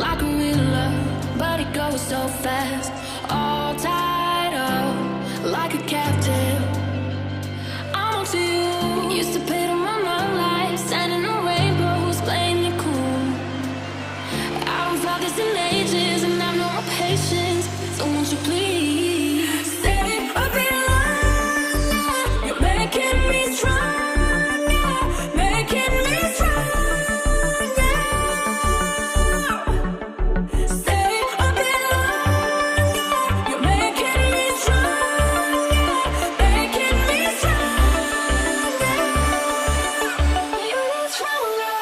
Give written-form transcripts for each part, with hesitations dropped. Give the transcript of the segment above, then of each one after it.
like a real love, but it goes so fast. All tied up like a captive. I'm on to you. Used to pay to my life, standing on rainbows, playing it cool. I don't felt this in ages, and I've no more patience. So won't you please stay a bit longer? You're making me stronger, making me stronger. Stay a bit longer. You're making me stronger, making me stronger. You're stronger.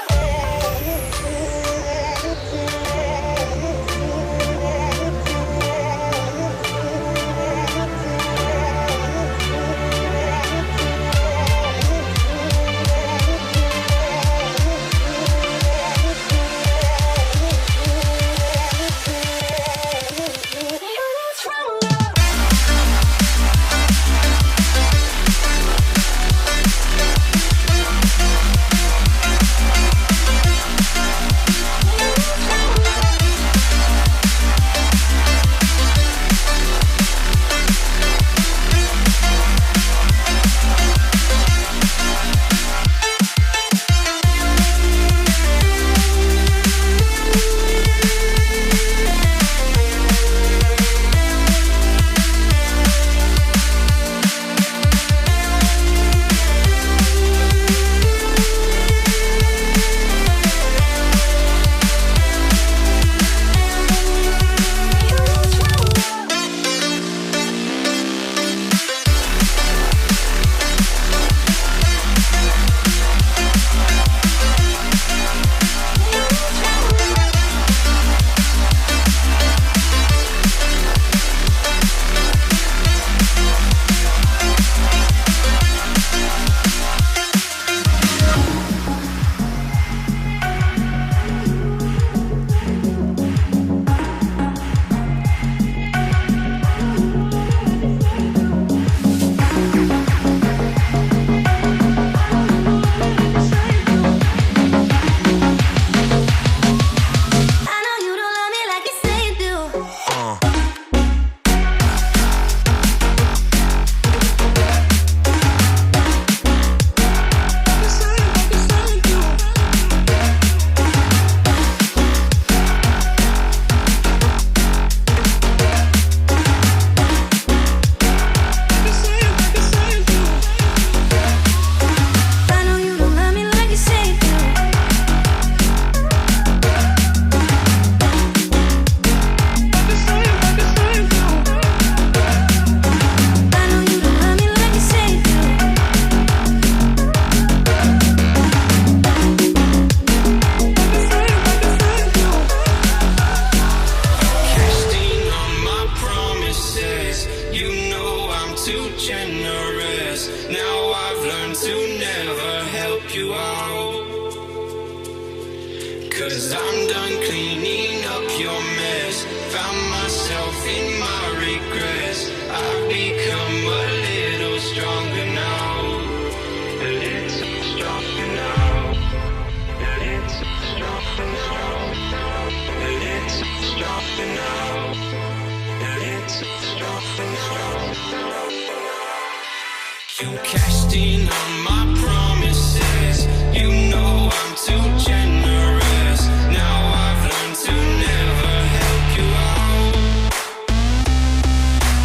You cashed in on my promises. You know I'm too generous. Now I've learned to never help you out.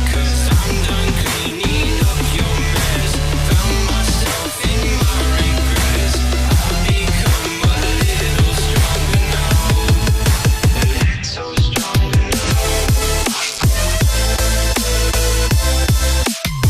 'Cause I'm done cleaning up your mess. Found myself in my regrets. I've become a little stronger now. A little stronger now.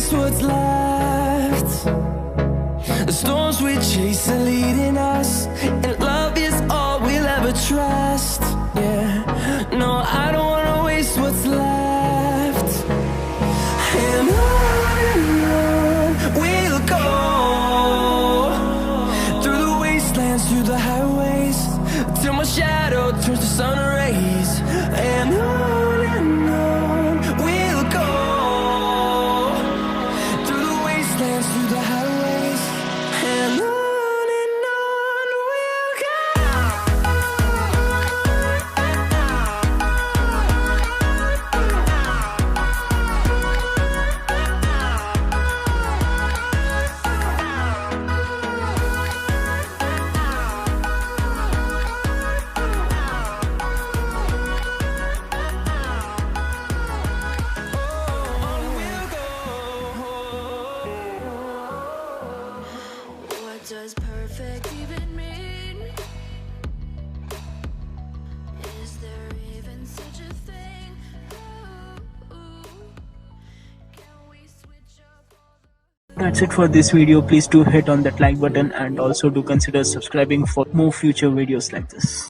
waste what's left. The storms we chase are leading us, and love is all we'll ever trust. Yeah, no, I don't wanna waste what's left. And on we'll go, through the wastelands, through the highways, till my shadow turns to sun rays. And on we'll go, through the wastelands, through the highways, and on we'll go. What does perfect even mean? Is there even such a thing? Ooh, can we switch up all the... That's it for this video. Please do hit on that like button and also do consider subscribing for more future videos like this.